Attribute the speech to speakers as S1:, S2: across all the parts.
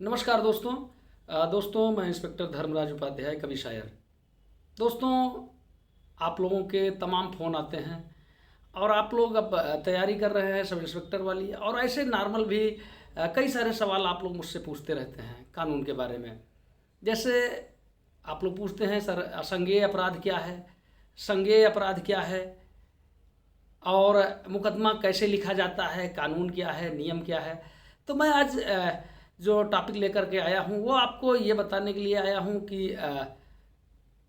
S1: नमस्कार दोस्तों। दोस्तों मैं इंस्पेक्टर धर्मराज उपाध्याय, कवि शायर। दोस्तों, आप लोगों के तमाम फ़ोन आते हैं और आप लोग अब तैयारी कर रहे हैं सब इंस्पेक्टर वाली, और ऐसे नॉर्मल भी कई सारे सवाल आप लोग मुझसे पूछते रहते हैं कानून के बारे में। जैसे आप लोग पूछते हैं, सर असंज्ञेय अपराध क्या है, संज्ञेय अपराध क्या है, और मुकदमा कैसे लिखा जाता है, कानून क्या है, नियम क्या है। तो मैं आज जो टॉपिक लेकर के आया हूँ वो आपको ये बताने के लिए आया हूँ कि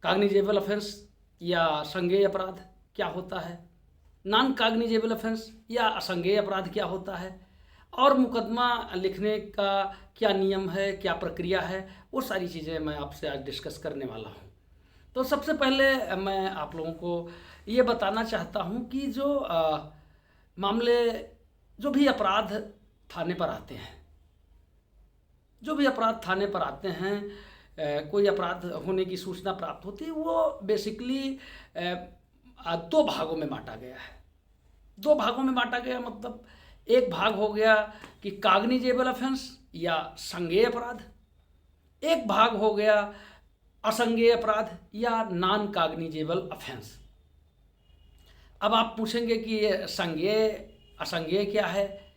S1: कॉग्निजेबल ऑफेंस या संज्ञेय अपराध क्या होता है, नॉन कॉग्निजेबल ऑफेंस या असंज्ञेय अपराध क्या होता है, और मुकदमा लिखने का क्या नियम है, क्या प्रक्रिया है, वो सारी चीज़ें मैं आपसे आज डिस्कस करने वाला हूँ। तो सबसे पहले मैं आप लोगों को ये बताना चाहता हूँ कि जो मामले, जो भी अपराध थाने पर आते हैं, जो भी अपराध थाने पर आते हैं, कोई अपराध होने की सूचना प्राप्त होती है, वो बेसिकली दो भागों में बांटा गया है। दो भागों में बांटा गया मतलब एक भाग हो गया कि कॉग्निजेबल ऑफेंस या संज्ञेय अपराध, एक भाग हो गया असंज्ञेय अपराध या नॉन कॉग्निजेबल ऑफेंस। अब आप पूछेंगे कि ये संज्ञेय असंज्ञेय क्या है,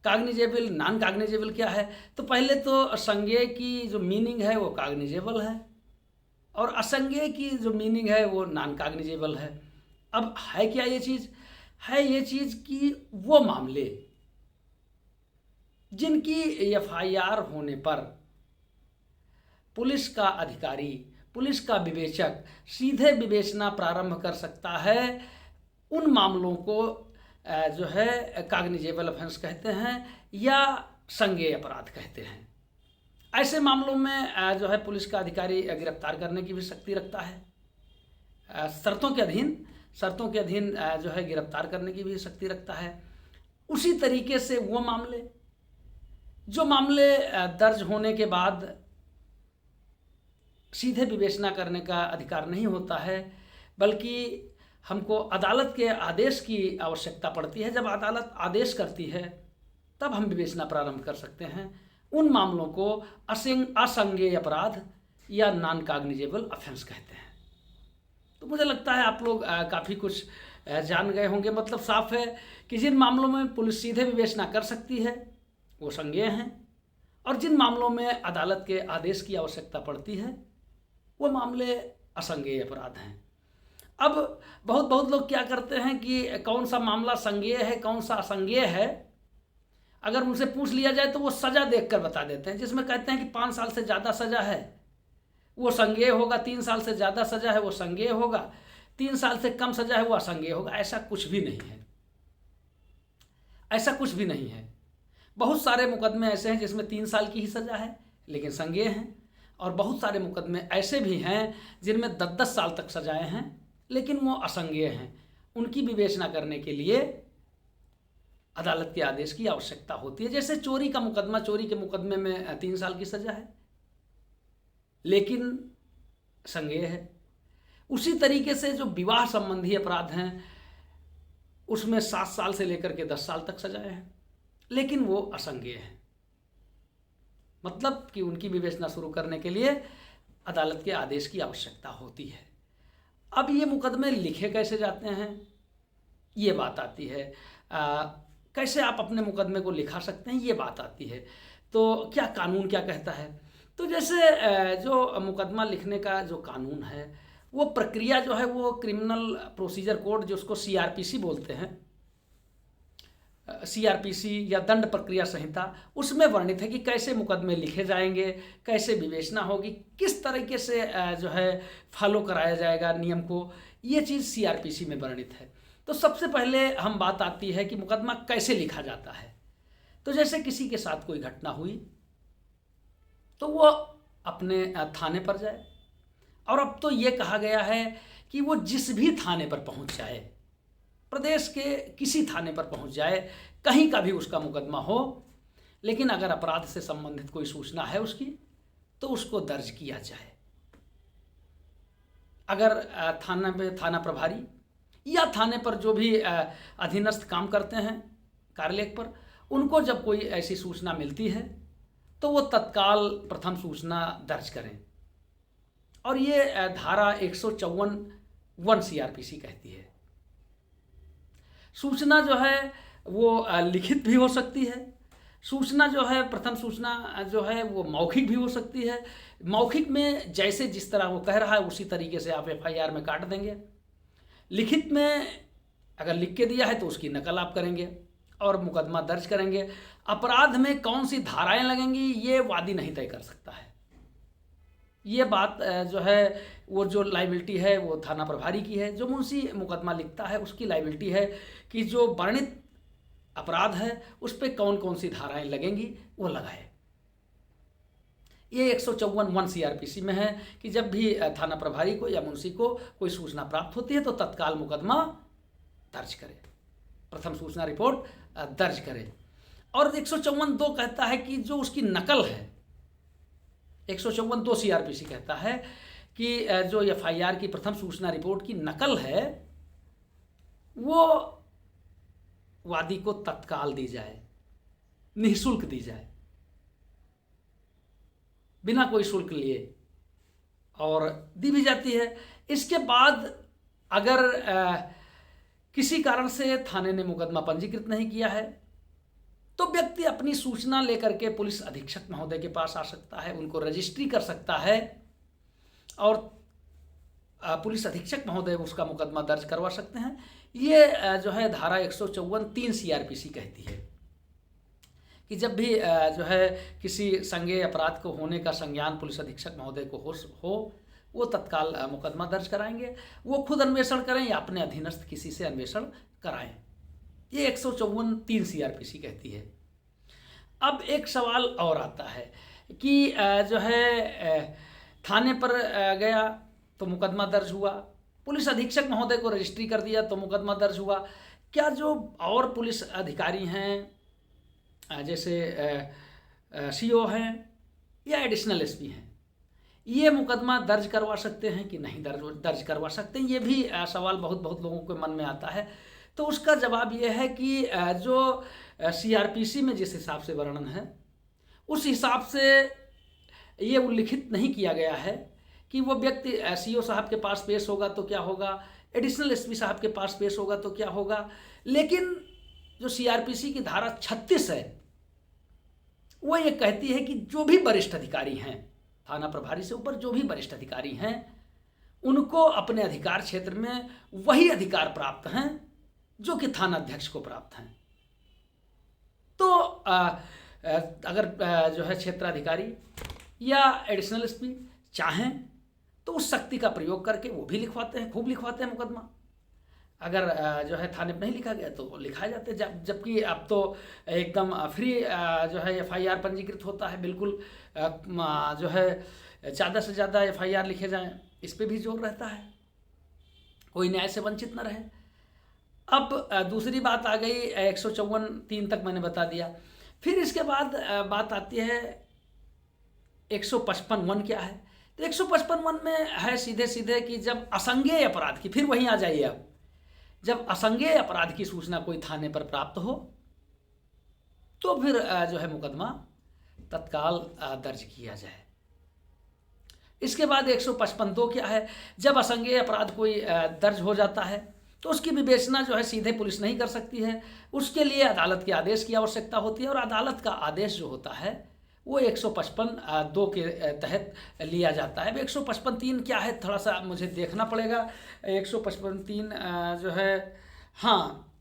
S1: कॉग्निजेबल नॉन कॉग्निजेबल क्या है। तो पहले तो संज्ञेय की जो मीनिंग है वो कॉग्निजेबल है और असंज्ञेय की जो मीनिंग है वो नॉन कॉग्निजेबल है। अब है क्या ये चीज़? है ये चीज़ कि वो मामले जिनकी एफआईआर होने पर पुलिस का अधिकारी, पुलिस का विवेचक सीधे विवेचना प्रारंभ कर सकता है, उन मामलों को जो है कॉग्निजेबल ऑफेंस कहते हैं या संज्ञेय अपराध कहते हैं। ऐसे मामलों में जो है पुलिस का अधिकारी गिरफ्तार करने की भी शक्ति रखता है, शर्तों के अधीन जो है गिरफ्तार करने की भी शक्ति रखता है। उसी तरीके से वो मामले, जो मामले दर्ज होने के बाद सीधे विवेचना करने का अधिकार नहीं होता है, बल्कि हमको अदालत के आदेश की आवश्यकता पड़ती है, जब अदालत आदेश करती है तब हम विवेचना प्रारंभ कर सकते हैं, उन मामलों को असंज्ञेय अपराध या नॉन कॉग्निजेबल ऑफेंस कहते हैं। तो मुझे लगता है आप लोग काफ़ी कुछ जान गए होंगे। मतलब साफ है कि जिन मामलों में पुलिस सीधे विवेचना कर सकती है वो संज्ञेय हैं, और जिन मामलों में अदालत के आदेश की आवश्यकता पड़ती है वो मामले असंज्ञेय अपराध हैं। अब बहुत लोग क्या करते हैं कि कौन सा मामला संज्ञेय है, कौन सा असंज्ञेय है, अगर उनसे पूछ लिया जाए तो वो सज़ा देखकर बता देते हैं। जिसमें कहते हैं कि 5 साल से ज़्यादा सज़ा है वो संज्ञेय होगा, 3 साल से ज़्यादा सज़ा है वो संज्ञेय होगा, 3 साल से कम सज़ा है वो असंज्ञेय होगा। ऐसा कुछ भी नहीं है, ऐसा कुछ भी नहीं है। बहुत सारे मुकदमे ऐसे हैं जिसमें 3 साल की ही सज़ा है लेकिन संज्ञेय हैं, और बहुत सारे मुकदमे ऐसे भी हैं जिनमें 10-10 साल तक सजाएं हैं लेकिन वो असंज्ञेय हैं। उनकी विवेचना करने के लिए अदालत के आदेश की आवश्यकता होती है। जैसे चोरी का मुकदमा, चोरी के मुकदमे में 3 साल की सज़ा है लेकिन संज्ञेय है। उसी तरीके से जो विवाह संबंधी अपराध हैं उसमें 7 साल से लेकर के 10 साल तक सजाएं हैं लेकिन वो असंज्ञेय है। मतलब कि उनकी विवेचना शुरू करने के लिए अदालत के आदेश की आवश्यकता होती है। अब ये मुकदमे लिखे कैसे जाते हैं ये बात आती है, कैसे आप अपने मुकदमे को लिखा सकते हैं ये बात आती है। तो क्या कानून क्या कहता है? तो जैसे जो मुकदमा लिखने का जो कानून है वो प्रक्रिया जो है वो क्रिमिनल प्रोसीजर कोड, जो उसको सीआरपीसी बोलते हैं, सीआरपीसी या दंड प्रक्रिया संहिता, उसमें वर्णित है कि कैसे मुकदमे लिखे जाएंगे, कैसे विवेचना होगी, किस तरीके से जो है फॉलो कराया जाएगा नियम को। ये चीज़ सीआरपीसी में वर्णित है। तो सबसे पहले हम बात आती है कि मुकदमा कैसे लिखा जाता है। तो जैसे किसी के साथ कोई घटना हुई तो वो अपने थाने पर जाए, और अब तो ये कहा गया है कि वो जिस भी थाने पर पहुंच जाए, प्रदेश के किसी थाने पर पहुंच जाए, कहीं का भी उसका मुकदमा हो, लेकिन अगर अपराध से संबंधित कोई सूचना है उसकी तो उसको दर्ज किया जाए। अगर थाना प्रभारी या थाने पर जो भी अधीनस्थ काम करते हैं कार्यालय पर, उनको जब कोई ऐसी सूचना मिलती है तो वो तत्काल प्रथम सूचना दर्ज करें। और ये धारा 154 CRPC कहती है। सूचना जो है वो लिखित भी हो सकती है। सूचना जो है, प्रथम सूचना जो है वो मौखिक भी हो सकती है। मौखिक में जैसे जिस तरह वो कह रहा है उसी तरीके से आप FIR में काट देंगे। लिखित में अगर लिख के दिया है तो उसकी नकल आप करेंगे और मुकदमा दर्ज करेंगे। अपराध में कौन सी धाराएं लगेंगी ये वादी नहीं तय कर सकता है। ये बात जो है वो जो लाइबिलिटी है वो थाना प्रभारी की है। जो मुंशी मुकदमा लिखता है उसकी लाइबिलिटी है कि जो वर्णित अपराध है उस पर कौन कौन सी धाराएं लगेंगी वो लगाए। ये 154 CRPC में है कि जब भी थाना प्रभारी को या मुंशी को कोई सूचना प्राप्त होती है तो तत्काल मुकदमा दर्ज करे, प्रथम सूचना रिपोर्ट दर्ज करे। और 154(2) कहता है कि जो उसकी नकल है, 154(2) CRPC कहता है कि जो FIR की प्रथम सूचना रिपोर्ट की नकल है वो वादी को तत्काल दी जाए, निःशुल्क दी जाए, बिना कोई शुल्क लिए, और दी भी जाती है। इसके बाद अगर किसी कारण से थाने ने मुकदमा पंजीकृत नहीं किया है तो व्यक्ति अपनी सूचना लेकर के पुलिस अधीक्षक महोदय के पास आ सकता है, उनको रजिस्ट्री कर सकता है और पुलिस अधीक्षक महोदय उसका मुकदमा दर्ज करवा सकते हैं। ये जो है धारा 154(3) CRPC कहती है कि जब भी जो है किसी संज्ञेय अपराध को होने का संज्ञान पुलिस अधीक्षक महोदय को हो वो तत्काल मुकदमा दर्ज कराएंगे। वो खुद अन्वेषण करें या अपने अधीनस्थ किसी से अन्वेषण कराएं। ये 154(3) CRPC कहती है। अब एक सवाल और आता है कि जो है थाने पर गया तो मुकदमा दर्ज हुआ, पुलिस अधीक्षक महोदय को रजिस्ट्री कर दिया तो मुकदमा दर्ज हुआ। क्या जो और पुलिस अधिकारी हैं जैसे CO हैं या एडिशनल SP हैं ये मुकदमा दर्ज करवा सकते हैं कि नहीं दर्ज करवा सकते हैं? ये भी सवाल बहुत लोगों के मन में आता है। तो उसका जवाब ये है कि जो CRPC में जिस हिसाब से वर्णन है उस हिसाब से ये उल्लिखित नहीं किया गया है कि वो व्यक्ति CO साहब के पास पेश होगा तो क्या होगा, एडिशनल SP साहब के पास पेश होगा तो क्या होगा। लेकिन जो CRPC की धारा 36 है वो ये कहती है कि जो भी वरिष्ठ अधिकारी हैं, थाना प्रभारी से ऊपर जो भी वरिष्ठ अधिकारी हैं उनको अपने अधिकार क्षेत्र में वही अधिकार प्राप्त हैं जो कि थाना अध्यक्ष को प्राप्त हैं। तो अगर जो है क्षेत्राधिकारी या एडिशनल SP चाहें तो उस शक्ति का प्रयोग करके वो भी लिखवाते हैं, खूब लिखवाते हैं मुकदमा। अगर जो है थाने पर नहीं लिखा गया तो लिखाए जाते हैं। जबकि अब तो एकदम फ्री जो है FIR पंजीकृत होता है, बिल्कुल जो है ज़्यादा से ज़्यादा FIR लिखे जाएं, इस पे भी जोर रहता है, कोई न्याय से वंचित न रहे। अब दूसरी बात आ गई 154(3) तक मैंने बता दिया। फिर इसके बाद बात आती है 155(1) क्या है। तो 155(1) में है सीधे कि जब असंज्ञेय अपराध की, फिर वहीं आ जाइए अब, जब असंज्ञेय अपराध की सूचना कोई थाने पर प्राप्त हो तो फिर जो है मुकदमा तत्काल दर्ज किया जाए। इसके बाद 155(2) क्या है, जब असंज्ञेय अपराध कोई दर्ज हो जाता है तो उसकी विवेचना जो है सीधे पुलिस नहीं कर सकती है, उसके लिए अदालत के आदेश की आवश्यकता होती है। और अदालत का आदेश जो होता है वो 155(2) के तहत लिया जाता है। 155(3) क्या है थोड़ा सा मुझे देखना पड़ेगा। 155(3) जो है, हाँ,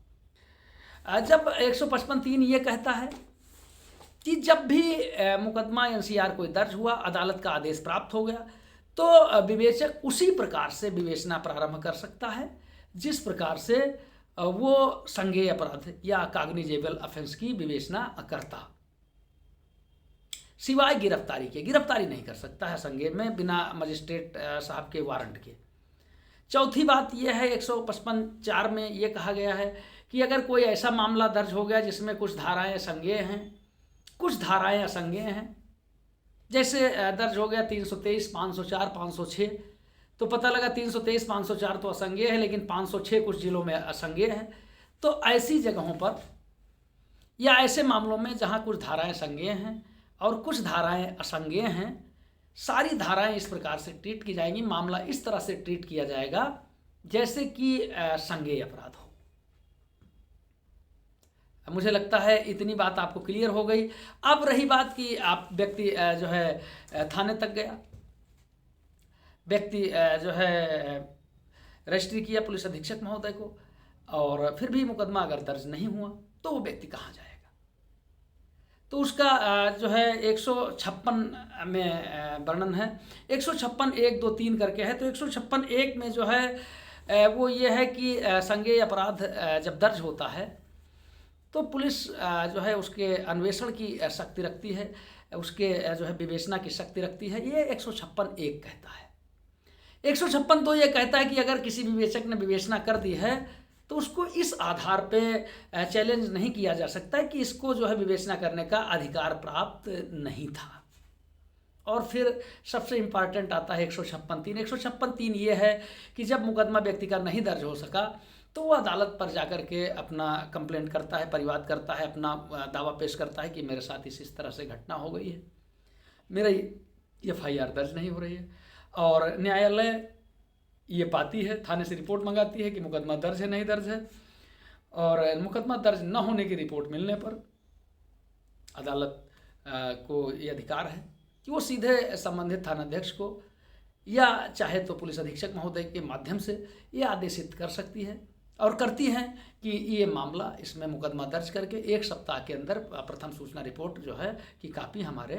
S1: जब 155(3) ये कहता है कि जब भी मुकदमा NCR कोई दर्ज हुआ, अदालत का आदेश प्राप्त हो गया तो विवेचक उसी प्रकार से विवेचना प्रारंभ कर सकता है जिस प्रकार से वो संज्ञेय अपराध या कॉग्निजेबल ऑफेंस की विवेचना करता, सिवाय गिरफ्तारी के। गिरफ्तारी नहीं कर सकता है संज्ञेय में बिना मजिस्ट्रेट साहब के वारंट के। चौथी बात यह है 155(4) में ये कहा गया है कि अगर कोई ऐसा मामला दर्ज हो गया जिसमें कुछ धाराएं संज्ञेय हैं, कुछ धाराएं असंज्ञेय हैं, जैसे दर्ज हो गया 323, 504, 506, तो पता लगा 323, 504 तो असंज्ञेय है लेकिन 506 कुछ जिलों में असंज्ञेय है। तो ऐसी जगहों पर या ऐसे मामलों में जहां कुछ धाराएं संज्ञेय हैं और कुछ धाराएं असंज्ञेय हैं। सारी धाराएं इस प्रकार से ट्रीट की जाएंगी, मामला इस तरह से ट्रीट किया जाएगा जैसे कि संज्ञेय अपराध हो। मुझे लगता है इतनी बात आपको क्लियर हो गई। अब रही बात कि आप व्यक्ति जो है थाने तक गया, व्यक्ति जो है रजिस्ट्री किया पुलिस अधीक्षक महोदय को, और फिर भी मुकदमा अगर दर्ज नहीं हुआ तो वो व्यक्ति कहाँ जाएगा? तो उसका जो है 156 में वर्णन है, 156 1 2 3 करके है। तो 156 1 में जो है वो ये है कि संज्ञेय अपराध जब दर्ज होता है तो पुलिस जो है उसके अन्वेषण की शक्ति रखती है, उसके जो है विवेचना की शक्ति रखती है। ये 156 1 कहता है। 156 तो ये कहता है कि अगर किसी विवेचक ने विवेचना कर दी है तो उसको इस आधार पे चैलेंज नहीं किया जा सकता है कि इसको जो है विवेचना करने का अधिकार प्राप्त नहीं था। और फिर सबसे इम्पॉर्टेंट आता है 156 3। 156 3 ये है कि जब मुकदमा व्यक्ति का नहीं दर्ज हो सका तो वो अदालत पर जाकर के अपना कंप्लेंट करता है, परिवाद करता है, अपना दावा पेश करता है कि मेरे साथ इस तरह से घटना हो गई है, मेरा FIR दर्ज नहीं हो रही है, और न्यायालय ये पाती है, थाने से रिपोर्ट मंगाती है कि मुकदमा दर्ज है नहीं दर्ज है, और मुकदमा दर्ज न होने की रिपोर्ट मिलने पर अदालत को ये अधिकार है कि वो सीधे संबंधित थानाध्यक्ष को या चाहे तो पुलिस अधीक्षक महोदय के माध्यम से ये आदेशित कर सकती है और करती हैं कि ये मामला, इसमें मुकदमा दर्ज करके 1 सप्ताह के अंदर प्रथम सूचना रिपोर्ट जो है की कापी हमारे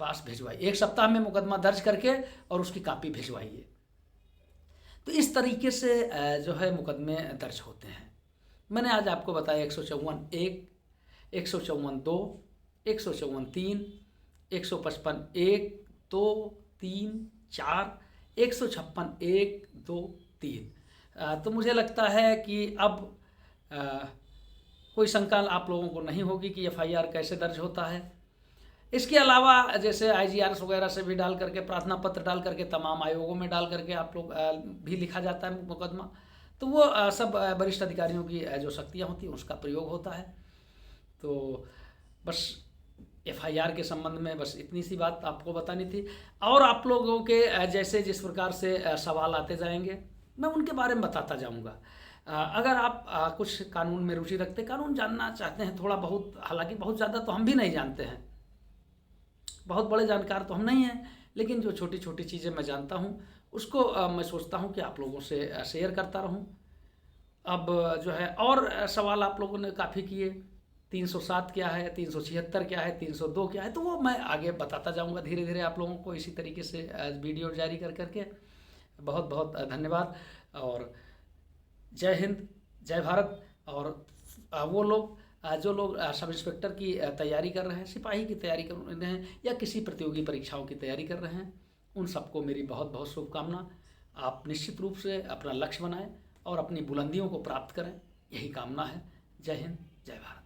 S1: पास भिजवाई। 1 सप्ताह में मुकदमा दर्ज करके और उसकी कापी भिजवाइए। तो इस तरीके से जो है मुकदमे दर्ज होते हैं। मैंने आज आपको बताया 154 1, 154 2, 154 3, 155 1 2 3 4, 156 1 2 3। तो मुझे लगता है कि अब कोई शंका आप लोगों को नहीं होगी कि FIR कैसे दर्ज होता है। इसके अलावा जैसे IGRS वगैरह से भी डाल करके, प्रार्थना पत्र डाल करके, तमाम आयोगों में डाल करके आप लोग भी लिखा जाता है मुकदमा, तो वो सब वरिष्ठ अधिकारियों की जो शक्तियाँ होती हैं उसका प्रयोग होता है। तो बस FIR के संबंध में बस इतनी सी बात आपको बतानी थी। और आप लोगों के जैसे जिस प्रकार से सवाल आते जाएंगे मैं उनके बारे में बताता जाऊंगा। अगर आप कुछ कानून में रुचि रखते, कानून जानना चाहते हैं थोड़ा बहुत, हालांकि बहुत ज़्यादा तो हम भी नहीं जानते हैं, बहुत बड़े जानकार तो हम नहीं हैं, लेकिन जो छोटी छोटी चीज़ें मैं जानता हूँ उसको मैं सोचता हूँ कि आप लोगों से शेयर करता रहूँ। अब जो है और सवाल आप लोगों ने काफ़ी किए, 307 क्या है, 376 क्या है, 302 क्या है, तो वो मैं आगे बताता जाऊंगा धीरे धीरे आप लोगों को इसी तरीके से वीडियो जारी कर करके। बहुत बहुत धन्यवाद और जय हिंद, जय भारत। और वो लोग जो लोग सब इंस्पेक्टर की तैयारी कर रहे हैं, सिपाही की तैयारी कर रहे हैं या किसी प्रतियोगी परीक्षाओं की तैयारी कर रहे हैं, उन सबको मेरी बहुत बहुत शुभकामना। आप निश्चित रूप से अपना लक्ष्य बनाएं और अपनी बुलंदियों को प्राप्त करें, यही कामना है। जय हिंद, जय भारत।